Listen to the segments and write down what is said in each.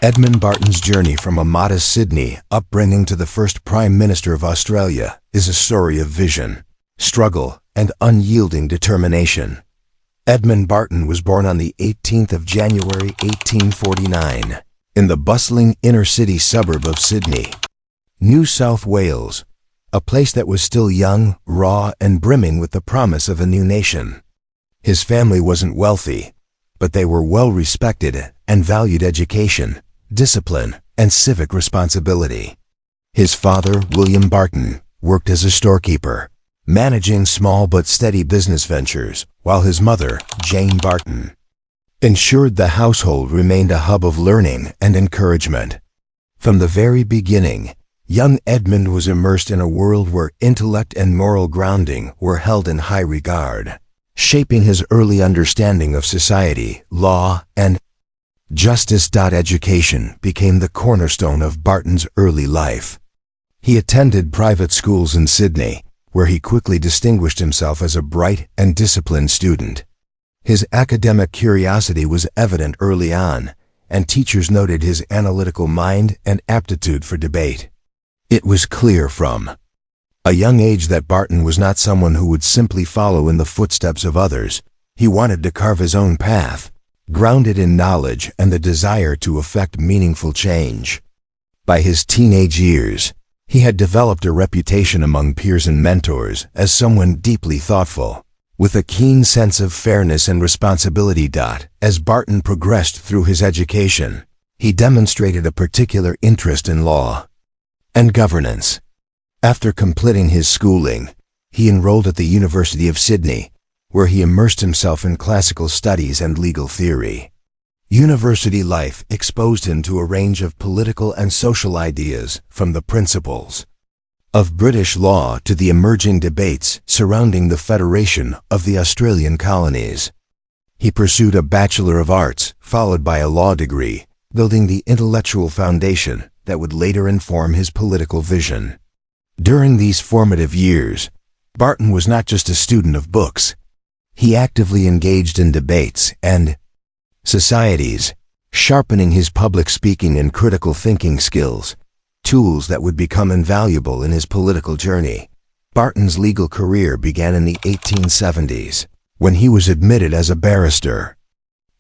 Edmund Barton's journey from a modest Sydney upbringing to the first Prime Minister of Australia is a story of vision, struggle, and unyielding determination. Edmund Barton was born on the 18th of January 1849 in the bustling inner-city suburb of Sydney, New South Wales, a place that was still young, raw, and brimming with the promise of a new nation. His family wasn't wealthy, but they were well-respected and valued education, discipline, and civic responsibility. His father, William Barton, worked as a storekeeper, managing small but steady business ventures, while his mother, Jane Barton, ensured the household remained a hub of learning and encouragement. From the very beginning, young Edmund was immersed in a world where intellect and moral grounding were held in high regard, shaping his early understanding of society, law, and justice. Education became the cornerstone of Barton's early life. He attended private schools in Sydney, where he quickly distinguished himself as a bright and disciplined student. His academic curiosity was evident early on, and teachers noted his analytical mind and aptitude for debate. It was clear from a young age that Barton was not someone who would simply follow in the footsteps of others. He wanted to carve his own path, grounded in knowledge and the desire to effect meaningful change. By his teenage years, he had developed a reputation among peers and mentors as someone deeply thoughtful, with a keen sense of fairness and responsibility. As Barton progressed through his education, he demonstrated a particular interest in law and governance. After completing his schooling, he enrolled at the University of Sydney, where he immersed himself in classical studies and legal theory. University life exposed him to a range of political and social ideas, from the principles of British law to the emerging debates surrounding the Federation of the Australian colonies. He pursued a Bachelor of Arts, followed by a law degree, building the intellectual foundation that would later inform his political vision. During these formative years, Barton was not just a student of books. He actively engaged in debates and societies, sharpening his public speaking and critical thinking skills, tools that would become invaluable in his political journey. Barton's legal career began in the 1870s, when he was admitted as a barrister.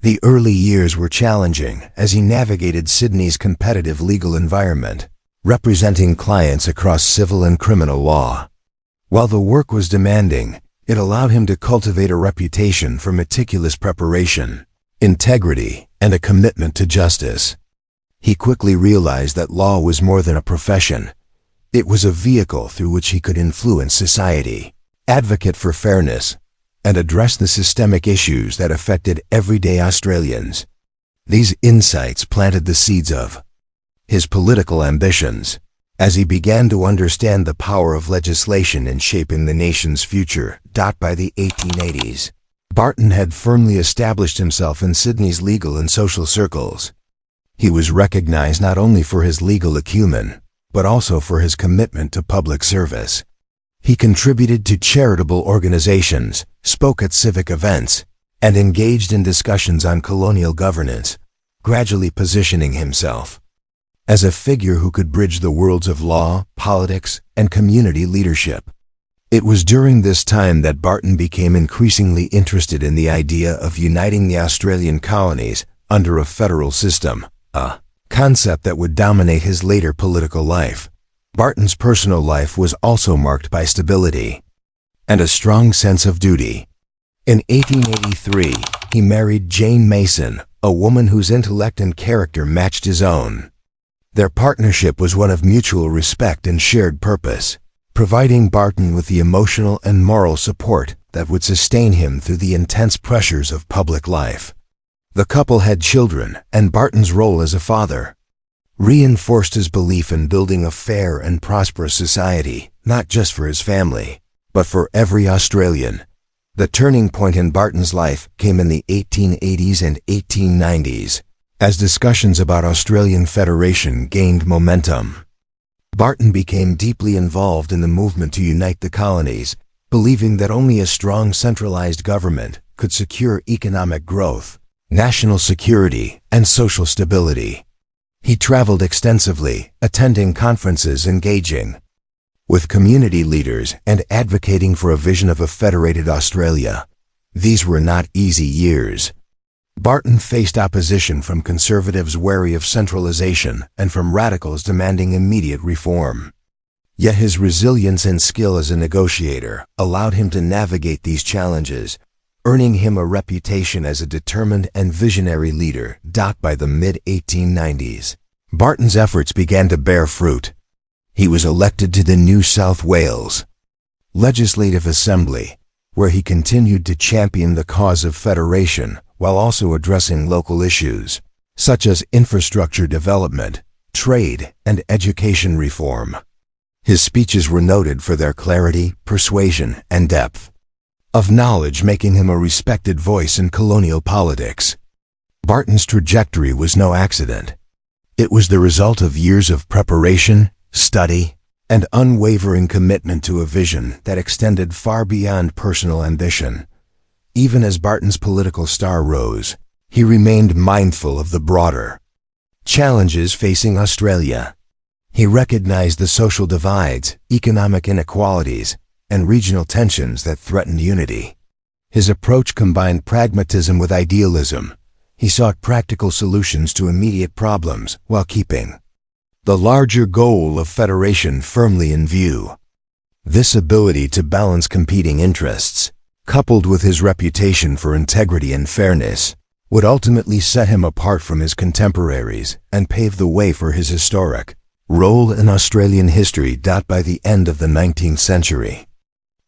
The early years were challenging as he navigated Sydney's competitive legal environment, representing clients across civil and criminal law. While the work was demanding, it allowed him to cultivate a reputation for meticulous preparation, integrity, and a commitment to justice. He quickly realized that law was more than a profession. It was a vehicle through which he could influence society, advocate for fairness, and address the systemic issues that affected everyday Australians. These insights planted the seeds of his political ambitions, as he began to understand the power of legislation in shaping the nation's future. By the 1880s, Barton had firmly established himself in Sydney's legal and social circles. He was recognized not only for his legal acumen, but also for his commitment to public service. He contributed to charitable organizations, spoke at civic events, and engaged in discussions on colonial governance, gradually positioning himself as a figure who could bridge the worlds of law, politics, and community leadership. It was during this time that Barton became increasingly interested in the idea of uniting the Australian colonies under a federal system, a concept that would dominate his later political life. Barton's personal life was also marked by stability and a strong sense of duty. In 1883, he married Jane Mason, a woman whose intellect and character matched his own. Their partnership was one of mutual respect and shared purpose, providing Barton with the emotional and moral support that would sustain him through the intense pressures of public life. The couple had children, and Barton's role as a father reinforced his belief in building a fair and prosperous society, not just for his family, but for every Australian. The turning point in Barton's life came in the 1880s and 1890s, as discussions about Australian federation gained momentum. Barton became deeply involved in the movement to unite the colonies, believing that only a strong centralized government could secure economic growth, national security, and social stability. He traveled extensively, attending conferences, engaging with community leaders, and advocating for a vision of a federated Australia. These were not easy years. Barton faced opposition from conservatives wary of centralization and from radicals demanding immediate reform. Yet his resilience and skill as a negotiator allowed him to navigate these challenges, earning him a reputation as a determined and visionary leader. By the mid-1890s, Barton's efforts began to bear fruit. He was elected to the New South Wales Legislative Assembly, where he continued to champion the cause of federation while also addressing local issues, such as infrastructure development, trade, and education reform. His speeches were noted for their clarity, persuasion, and depth of knowledge, making him a respected voice in colonial politics. Barton's trajectory was no accident. It was the result of years of preparation, study, and unwavering commitment to a vision that extended far beyond personal ambition. Even as Barton's political star rose, he remained mindful of the broader challenges facing Australia. He recognized the social divides, economic inequalities, and regional tensions that threatened unity. His approach combined pragmatism with idealism. He sought practical solutions to immediate problems while keeping the larger goal of federation firmly in view. This ability to balance competing interests, coupled with his reputation for integrity and fairness, would ultimately set him apart from his contemporaries and pave the way for his historic role in Australian history. By the end of the 19th century,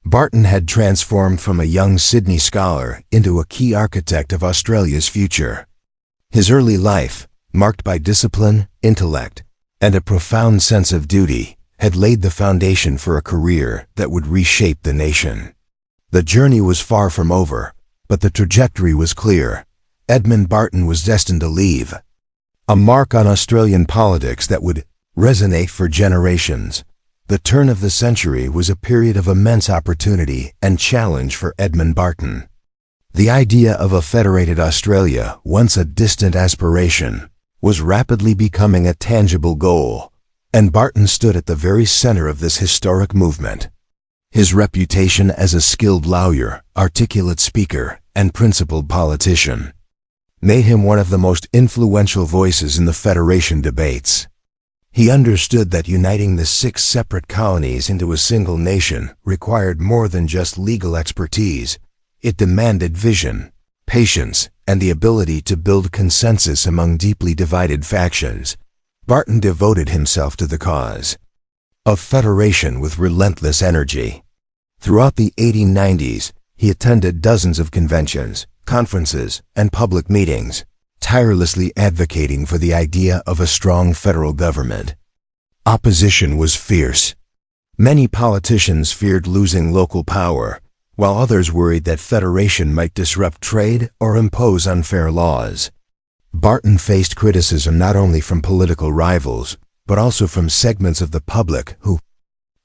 Barton had transformed from a young Sydney scholar into a key architect of Australia's future. His early life, marked by discipline, intellect, and a profound sense of duty, had laid the foundation for a career that would reshape the nation. The journey was far from over, but the trajectory was clear. Edmund Barton was destined to leave a mark on Australian politics that would resonate for generations. The turn of the century was a period of immense opportunity and challenge for Edmund Barton. The idea of a federated Australia, once a distant aspiration, was rapidly becoming a tangible goal, and Barton stood at the very center of this historic movement. His reputation as a skilled lawyer, articulate speaker, and principled politician made him one of the most influential voices in the Federation debates. He understood that uniting the 6 separate colonies into a single nation required more than just legal expertise. It demanded vision, patience, and the ability to build consensus among deeply divided factions. Barton devoted himself to the cause of federation with relentless energy. Throughout the 1890s, he attended dozens of conventions, conferences, and public meetings, tirelessly advocating for the idea of a strong federal government. Opposition was fierce. Many politicians feared losing local power, while others worried that federation might disrupt trade or impose unfair laws. Barton faced criticism not only from political rivals, but also from segments of the public who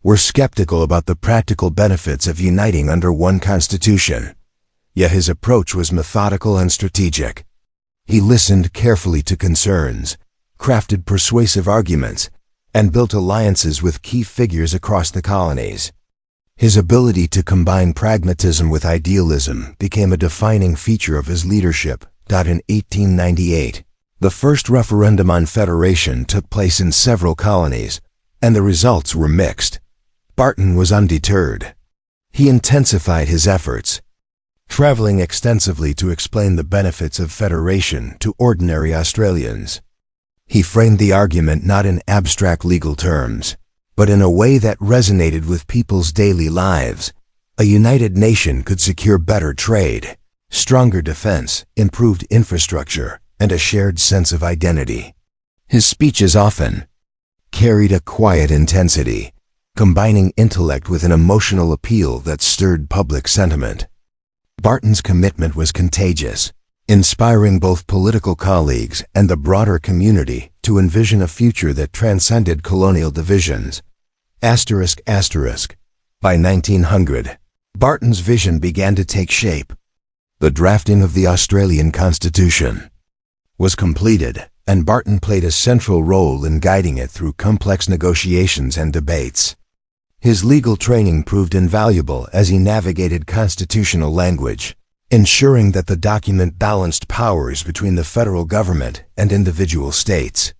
were skeptical about the practical benefits of uniting under one constitution. Yet his approach was methodical and strategic. He listened carefully to concerns, crafted persuasive arguments, and built alliances with key figures across the colonies. His ability to combine pragmatism with idealism became a defining feature of his leadership. In 1898, the first referendum on federation took place in several colonies, and the results were mixed. Barton was undeterred. He intensified his efforts, traveling extensively to explain the benefits of federation to ordinary Australians. He framed the argument not in abstract legal terms, but in a way that resonated with people's daily lives. A united nation could secure better trade, stronger defense, improved infrastructure, and a shared sense of identity. His speeches often carried a quiet intensity, combining intellect with an emotional appeal that stirred public sentiment. Barton's commitment was contagious, inspiring both political colleagues and the broader community to envision a future that transcended colonial divisions. By 1900, Barton's vision began to take shape. The drafting of the Australian Constitution was completed, and Barton played a central role in guiding it through complex negotiations and debates. His legal training proved invaluable as he navigated constitutional language, ensuring that the document balanced powers between the federal government and individual states.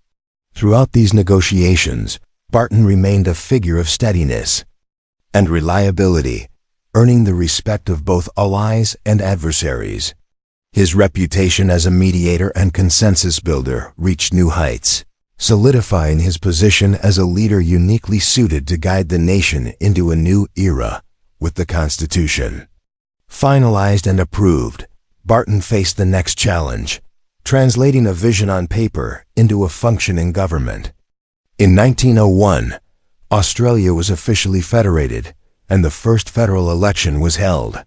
Throughout these negotiations, Barton remained a figure of steadiness and reliability, earning the respect of both allies and adversaries. His reputation as a mediator and consensus builder reached new heights, solidifying his position as a leader uniquely suited to guide the nation into a new era. With the Constitution finalized and approved, Barton faced the next challenge, translating a vision on paper into a functioning government. In 1901, Australia was officially federated, and the first federal election was held.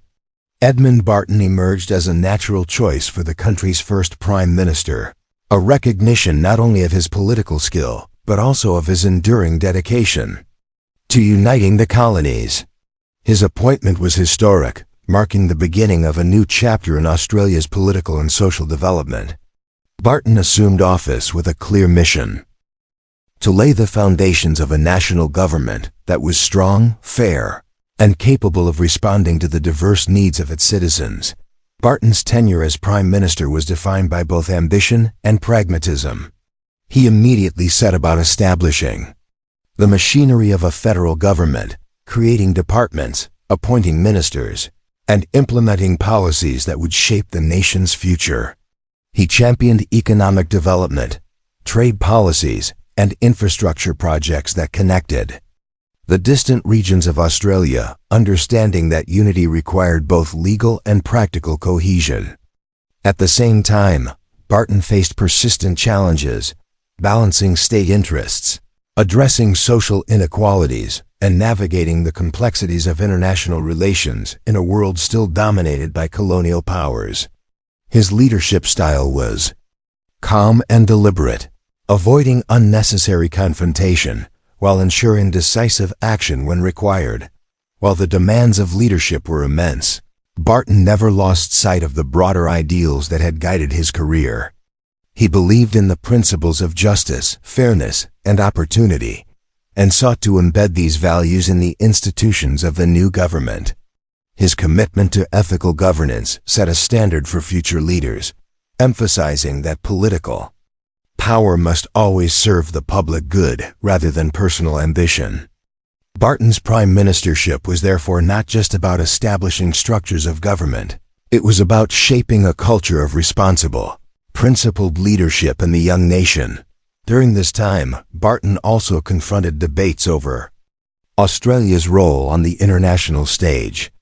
Edmund Barton emerged as a natural choice for the country's first prime minister, a recognition not only of his political skill, but also of his enduring dedication to uniting the colonies. His appointment was historic, marking the beginning of a new chapter in Australia's political and social development. Barton assumed office with a clear mission: to lay the foundations of a national government that was strong, fair, and capable of responding to the diverse needs of its citizens. Barton's tenure as Prime Minister was defined by both ambition and pragmatism. He immediately set about establishing the machinery of a federal government, creating departments, appointing ministers, and implementing policies that would shape the nation's future. He championed economic development, trade policies, and infrastructure projects that connected the distant regions of Australia, understanding that unity required both legal and practical cohesion. At the same time, Barton faced persistent challenges, balancing state interests, addressing social inequalities, and navigating the complexities of international relations in a world still dominated by colonial powers. His leadership style was calm and deliberate, avoiding unnecessary confrontation, while ensuring decisive action when required. While the demands of leadership were immense, Barton never lost sight of the broader ideals that had guided his career. He believed in the principles of justice, fairness, and opportunity, and sought to embed these values in the institutions of the new government. His commitment to ethical governance set a standard for future leaders, emphasizing that political power must always serve the public good rather than personal ambition. Barton's prime ministership was therefore not just about establishing structures of government. It was about shaping a culture of responsible, principled leadership in the young nation. During this time, Barton also confronted debates over Australia's role on the international stage,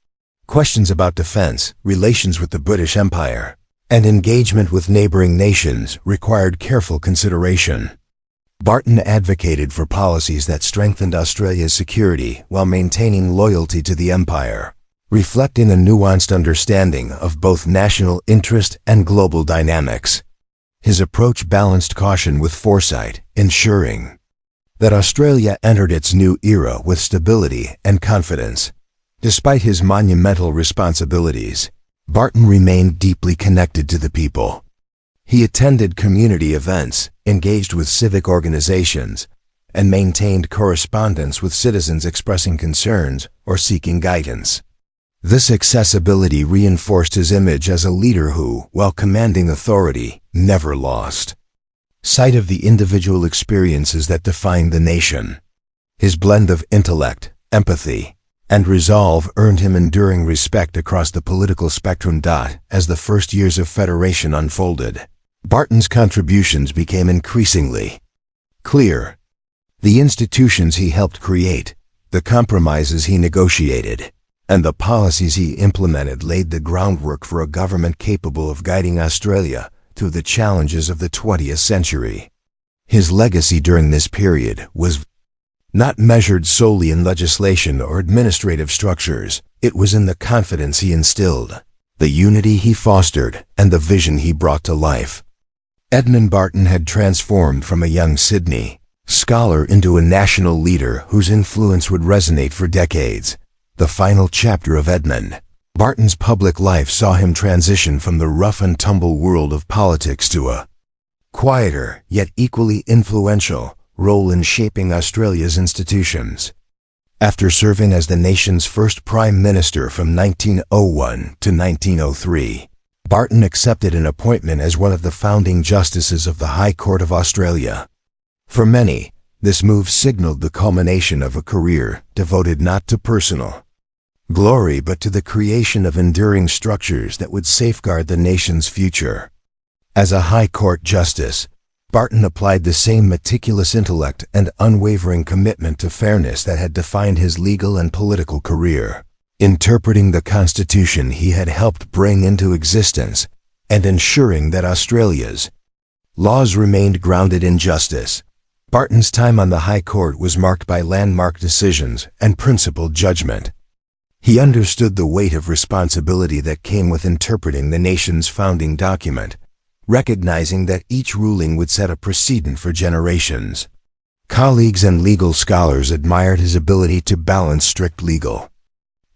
questions about defense, relations with the British Empire, and engagement with neighboring nations required careful consideration. Barton advocated for policies that strengthened Australia's security while maintaining loyalty to the empire, reflecting a nuanced understanding of both national interest and global dynamics. His approach balanced caution with foresight, ensuring that Australia entered its new era with stability and confidence. Despite his monumental responsibilities, Barton remained deeply connected to the people. He attended community events, engaged with civic organizations, and maintained correspondence with citizens expressing concerns or seeking guidance. This accessibility reinforced his image as a leader who, while commanding authority, never lost sight of the individual experiences that defined the nation. His blend of intellect, empathy, and resolve earned him enduring respect across the political spectrum. As the first years of federation unfolded, Barton's contributions became increasingly clear. The institutions he helped create, the compromises he negotiated, and the policies he implemented laid the groundwork for a government capable of guiding Australia through the challenges of the 20th century. His legacy during this period was not measured solely in legislation or administrative structures. It was in the confidence he instilled, the unity he fostered, and the vision he brought to life. Edmund Barton had transformed from a young Sydney scholar into a national leader whose influence would resonate for decades. The final chapter of Edmund Barton's public life saw him transition from the rough and tumble world of politics to a quieter yet equally influential role in shaping Australia's institutions. After serving as the nation's first Prime Minister from 1901 to 1903, Barton accepted an appointment as one of the founding justices of the High Court of Australia. For many, this move signaled the culmination of a career devoted not to personal glory but to the creation of enduring structures that would safeguard the nation's future. As a High Court justice, Barton applied the same meticulous intellect and unwavering commitment to fairness that had defined his legal and political career, interpreting the Constitution he had helped bring into existence and ensuring that Australia's laws remained grounded in justice. Barton's time on the High Court was marked by landmark decisions and principled judgment. He understood the weight of responsibility that came with interpreting the nation's founding document, recognizing that each ruling would set a precedent for generations. Colleagues and legal scholars admired his ability to balance strict legal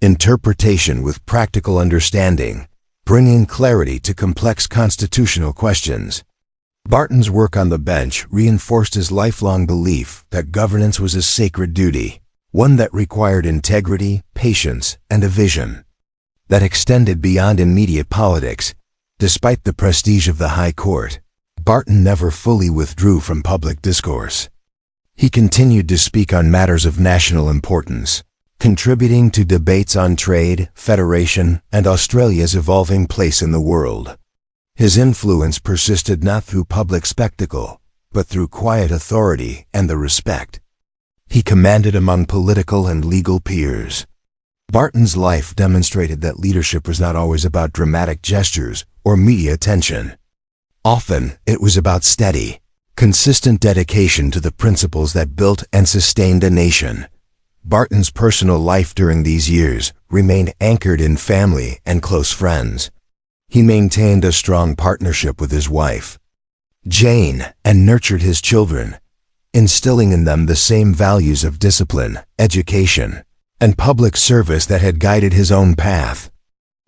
interpretation with practical understanding, bringing clarity to complex constitutional questions. Barton's work on the bench reinforced his lifelong belief that governance was a sacred duty, one that required integrity, patience, and a vision that extended beyond immediate politics. Despite the prestige of the High Court, Barton never fully withdrew from public discourse. He continued to speak on matters of national importance, contributing to debates on trade, federation, and Australia's evolving place in the world. His influence persisted not through public spectacle, but through quiet authority and the respect he commanded among political and legal peers. Barton's life demonstrated that leadership was not always about dramatic gestures or media attention. Often, it was about steady, consistent dedication to the principles that built and sustained a nation. Barton's personal life during these years remained anchored in family and close friends. He maintained a strong partnership with his wife, Jane, and nurtured his children, instilling in them the same values of discipline, education, and public service that had guided his own path.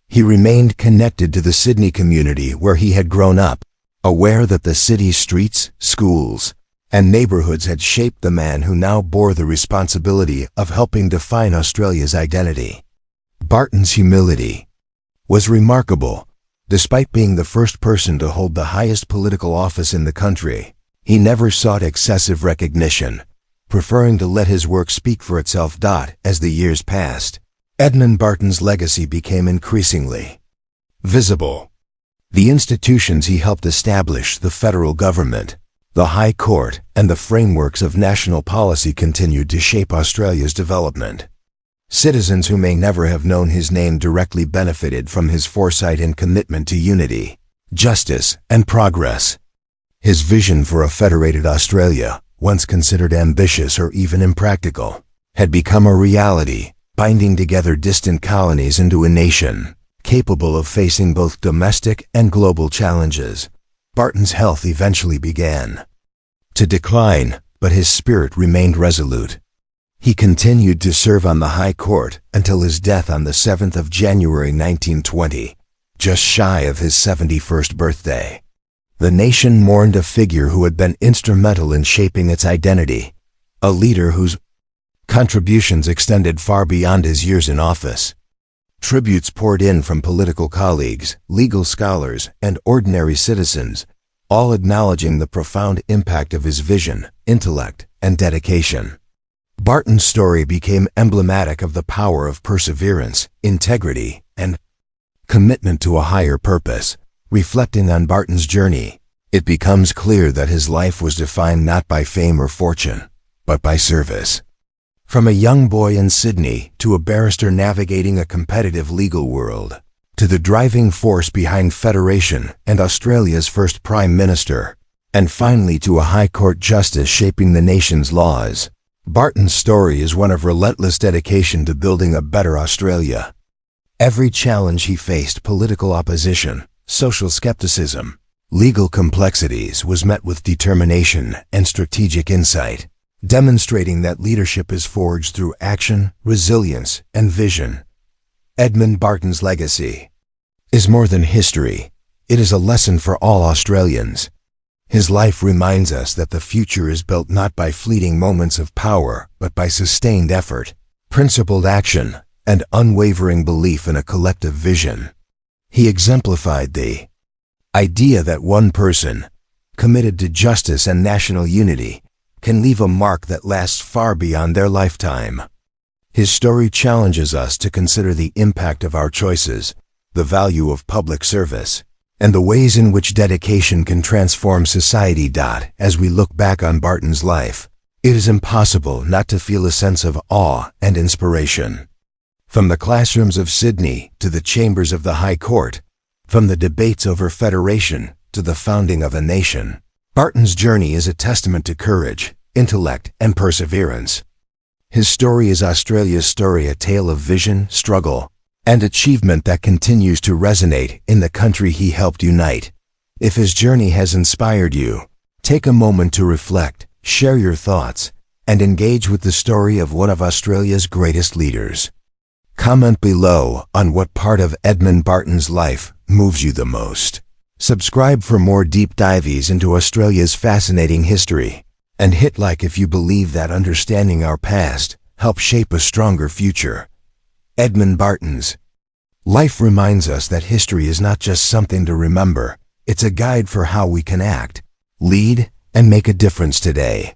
He remained connected to the Sydney community where he had grown up, aware that the city's streets, schools, and neighborhoods had shaped the man who now bore the responsibility of helping define Australia's identity. Barton's humility was remarkable. Despite being the first person to hold the highest political office in the country, he never sought excessive recognition, preferring to let his work speak for itself. As the years passed, Edmund Barton's legacy became increasingly visible. The institutions he helped establish, the federal government, the High Court, and the frameworks of national policy continued to shape Australia's development. Citizens who may never have known his name directly benefited from his foresight and commitment to unity, justice, and progress. His vision for a federated Australia, once considered ambitious or even impractical, had become a reality, binding together distant colonies into a nation capable of facing both domestic and global challenges. Barton's health eventually began to decline, but his spirit remained resolute. He continued to serve on the High Court until his death on the 7th of January 1920, just shy of his 71st birthday. The nation mourned a figure who had been instrumental in shaping its identity, a leader whose contributions extended far beyond his years in office. Tributes poured in from political colleagues, legal scholars, and ordinary citizens, all acknowledging the profound impact of his vision, intellect, and dedication. Barton's story became emblematic of the power of perseverance, integrity, and commitment to a higher purpose. Reflecting on Barton's journey, it becomes clear that his life was defined not by fame or fortune, but by service. From a young boy in Sydney to a barrister navigating a competitive legal world, to the driving force behind federation and Australia's first Prime Minister, and finally to a High Court justice shaping the nation's laws, Barton's story is one of relentless dedication to building a better Australia. Every challenge he faced, political opposition, social skepticism, legal complexities, was met with determination and strategic insight, demonstrating that leadership is forged through action, resilience, and vision. Edmund Barton's legacy is more than history. It is a lesson for all Australians. His life reminds us that the future is built not by fleeting moments of power, but by sustained effort, principled action, and unwavering belief in a collective vision. He exemplified the idea that one person, committed to justice and national unity, can leave a mark that lasts far beyond their lifetime. His story challenges us to consider the impact of our choices, the value of public service, and the ways in which dedication can transform society. As we look back on Barton's life, it is impossible not to feel a sense of awe and inspiration. From the classrooms of Sydney to the chambers of the High Court, from the debates over federation to the founding of a nation, Barton's journey is a testament to courage, intellect, and perseverance. His story is Australia's story, a tale of vision, struggle, and achievement that continues to resonate in the country he helped unite. If his journey has inspired you, take a moment to reflect, share your thoughts, and engage with the story of one of Australia's greatest leaders. Comment below on what part of Edmund Barton's life moves you the most. Subscribe for more deep dives into Australia's fascinating history, and hit like if you believe that understanding our past helps shape a stronger future. Edmund Barton's life reminds us that history is not just something to remember, it's a guide for how we can act, lead, and make a difference today.